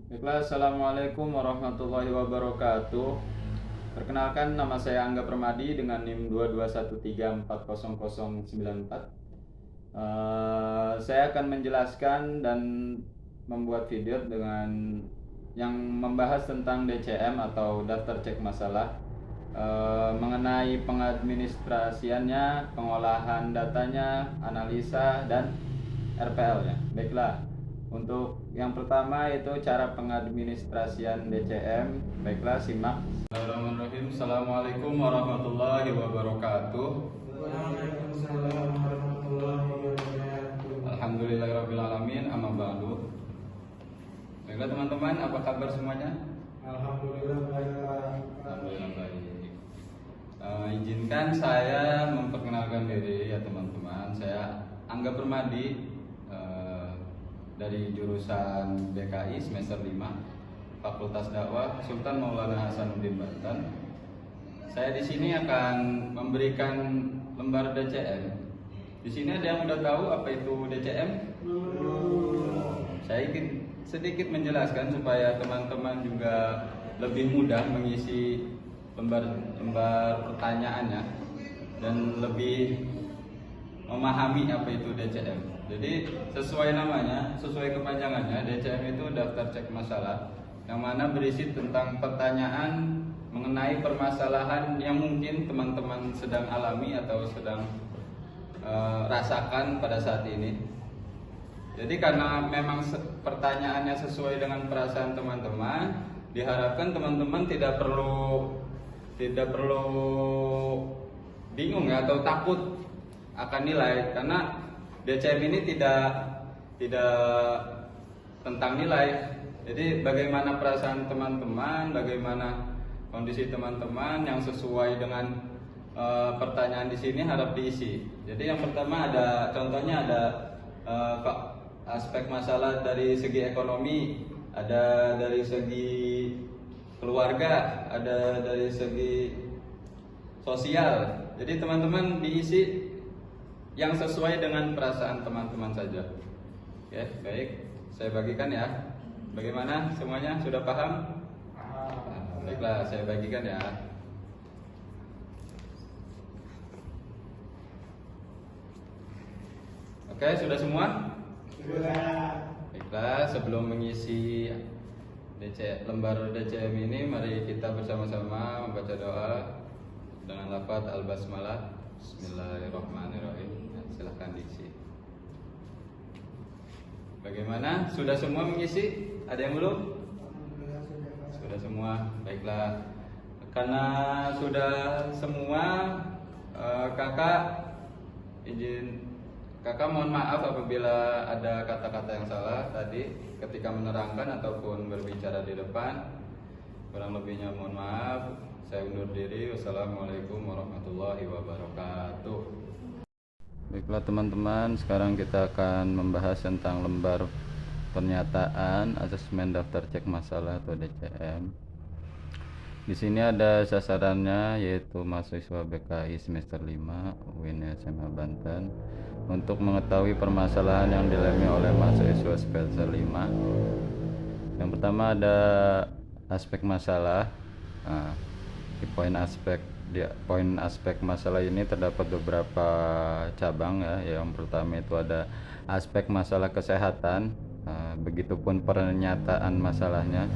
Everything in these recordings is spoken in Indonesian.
Baiklah, Assalamualaikum warahmatullahi wabarakatuh. Perkenalkan, nama saya Angga Permadi dengan NIM 221340094. Saya akan menjelaskan dan membuat video dengan yang membahas tentang DCM atau daftar cek masalah, mengenai pengadministrasiannya, pengolahan datanya, analisa, dan RPL-nya. Baiklah, untuk yang pertama itu cara pengadministrasian DCM. Baiklah, simak. Bismillahirrahmanirrahim. Assalamualaikum warahmatullahi wabarakatuh. Waalaikumsalam warahmatullahi wabarakatuh. Alhamdulillahirrahmanirrahim. Amma ba'du. Baiklah teman-teman, apa kabar semuanya? Alhamdulillah baik Pak. Alhamdulillah baik. Izinkan saya memperkenalkan diri ya teman-teman. Saya Angga Permadi, dari jurusan BKI semester 5, Fakultas Dakwah Sultan Maulana Hasanuddin Banten. Saya di sini akan memberikan lembar DCM. Di sini ada yang udah tahu apa itu DCM? Saya ingin sedikit menjelaskan supaya teman-teman juga lebih mudah mengisi lembar pertanyaannya dan lebih memahami apa itu DCM. Jadi sesuai namanya, sesuai kepanjangannya, DCM itu daftar cek masalah yang mana berisi tentang pertanyaan mengenai permasalahan yang mungkin teman-teman sedang alami atau sedang rasakan pada saat ini. Jadi karena memang pertanyaannya sesuai dengan perasaan teman-teman, diharapkan teman-teman tidak perlu bingung ya, atau takut akan nilai, karena DCM ini tidak tentang nilai. Jadi bagaimana perasaan teman-teman, bagaimana kondisi teman-teman yang sesuai dengan pertanyaan di sini harap diisi. Jadi yang pertama ada contohnya, ada aspek masalah dari segi ekonomi, ada dari segi keluarga, ada dari segi sosial. Jadi teman-teman diisi yang sesuai dengan perasaan teman-teman saja. Oke, baik. Saya bagikan ya. Bagaimana semuanya sudah paham? Baiklah, saya bagikan ya. Oke, sudah semua? Baiklah, sebelum mengisi lembar DCM ini, mari kita bersama-sama membaca doa dengan lafaz al-basmalah. Bismillahirrahmanirrahim. Silahkan diisi. Bagaimana? Sudah semua mengisi? Ada yang belum? Sudah semua. Baiklah. Karena sudah semua, kakak mohon maaf apabila ada kata-kata yang salah tadi ketika menerangkan ataupun berbicara di depan. Kurang lebihnya mohon maaf. Saya undur diri. Wassalamualaikum warahmatullahi wabarakatuh. Baiklah teman-teman, sekarang kita akan membahas tentang lembar pernyataan asesmen daftar cek masalah atau DCM. Di sini ada sasarannya, yaitu mahasiswa BKI semester 5 UIN SMA Banten, untuk mengetahui permasalahan yang dialami oleh mahasiswa semester 5. Yang pertama ada aspek masalah. Nah, di poin aspek masalah ini terdapat beberapa cabang ya. Yang pertama itu ada aspek masalah kesehatan. Begitupun pernyataan masalahnya.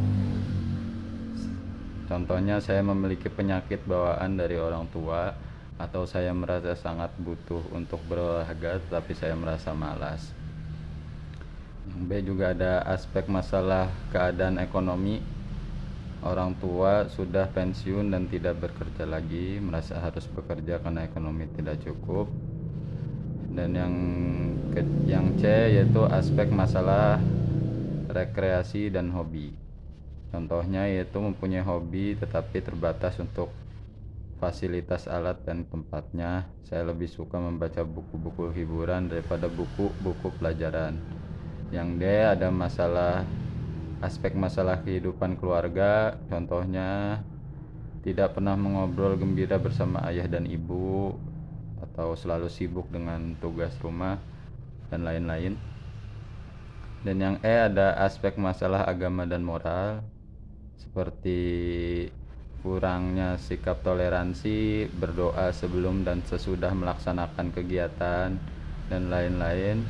Contohnya, saya memiliki penyakit bawaan dari orang tua, atau saya merasa sangat butuh untuk berolahraga tetapi saya merasa malas. Yang B juga ada aspek masalah keadaan ekonomi. Orang tua sudah pensiun dan tidak bekerja lagi, merasa harus bekerja karena ekonomi tidak cukup. Dan yang C yaitu aspek masalah rekreasi dan hobi. Contohnya yaitu mempunyai hobi tetapi terbatas untuk fasilitas alat dan tempatnya. Saya lebih suka membaca buku-buku hiburan daripada buku-buku pelajaran. Yang D ada aspek masalah kehidupan keluarga. Contohnya tidak pernah mengobrol gembira bersama ayah dan ibu, atau selalu sibuk dengan tugas rumah dan lain-lain. Dan yang E ada aspek masalah agama dan moral, seperti kurangnya sikap toleransi, berdoa sebelum dan sesudah melaksanakan kegiatan, dan lain-lain.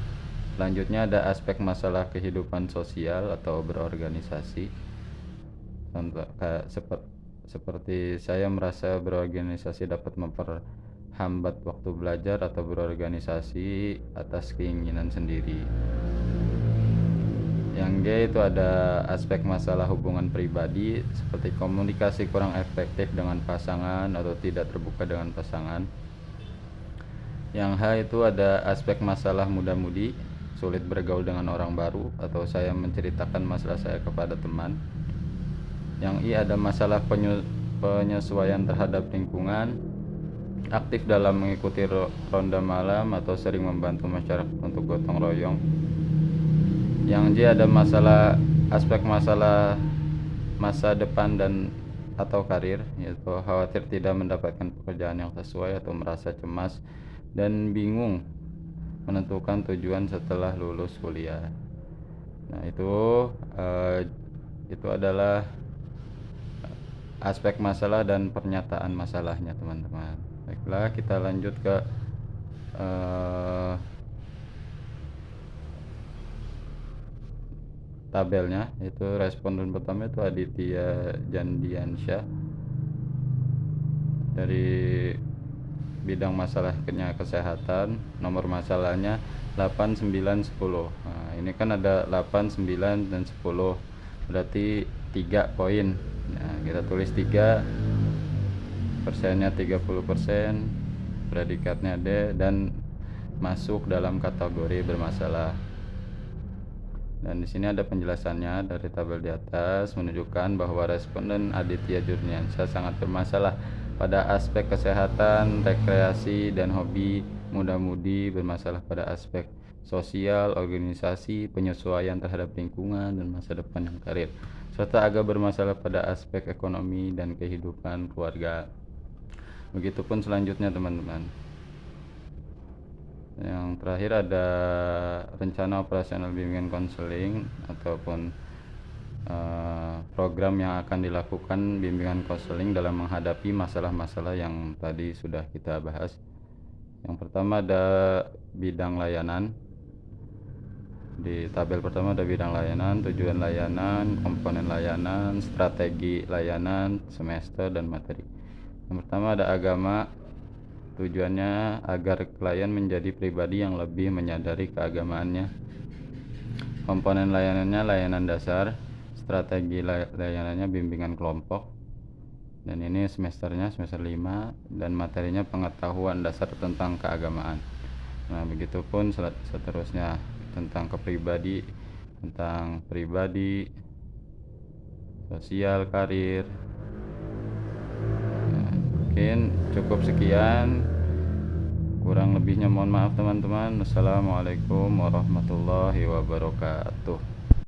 Selanjutnya ada aspek masalah kehidupan sosial atau berorganisasi. Contoh, seperti saya merasa berorganisasi dapat memperhambat waktu belajar atau berorganisasi atas keinginan sendiri. Yang G itu ada aspek masalah hubungan pribadi, seperti komunikasi kurang efektif dengan pasangan atau tidak terbuka dengan pasangan. Yang H itu ada aspek masalah muda-mudi, sulit bergaul dengan orang baru atau saya menceritakan masalah saya kepada teman. Yang I ada masalah penyesuaian terhadap lingkungan, aktif dalam mengikuti ronda malam atau sering membantu masyarakat untuk gotong royong. Yang J ada aspek masalah masa depan dan atau karir, yaitu khawatir tidak mendapatkan pekerjaan yang sesuai atau merasa cemas dan bingung menentukan tujuan setelah lulus kuliah. Nah, itu adalah aspek masalah dan pernyataan masalahnya, teman-teman. Baiklah, kita lanjut ke tabelnya. Itu responden pertama itu Aditya Jandiansyah dari bidang masalahnya kesehatan. Nomor masalahnya 8, 9, 10. Nah, ini kan ada 8, 9, dan 10, berarti 3 poin. Nah, kita tulis 3, persennya 30%, predikatnya D, dan masuk dalam kategori bermasalah. Dan di sini ada penjelasannya dari tabel di atas, menunjukkan bahwa responden Aditya Jurniansyah sangat bermasalah pada aspek kesehatan, rekreasi, dan hobi, muda-mudi, bermasalah pada aspek sosial, organisasi, penyesuaian terhadap lingkungan, dan masa depan yang karir, serta agak bermasalah pada aspek ekonomi dan kehidupan keluarga. Begitupun selanjutnya, teman-teman. Yang terakhir ada rencana operasional bimbingan konseling ataupun program yang akan dilakukan bimbingan konseling dalam menghadapi masalah-masalah yang tadi sudah kita bahas. Yang pertama ada bidang layanan. Di tabel pertama ada bidang layanan, tujuan layanan, komponen layanan, strategi layanan, semester, dan materi. Yang pertama ada agama. Tujuannya agar klien menjadi pribadi yang lebih menyadari keagamaannya. Komponen layanannya layanan dasar, strategi layanannya bimbingan kelompok, dan ini semesternya semester 5, dan materinya pengetahuan dasar tentang keagamaan. Nah, begitupun seterusnya tentang tentang pribadi, sosial, karir. Mungkin cukup sekian, kurang lebihnya mohon maaf, teman-teman. Assalamualaikum warahmatullahi wabarakatuh.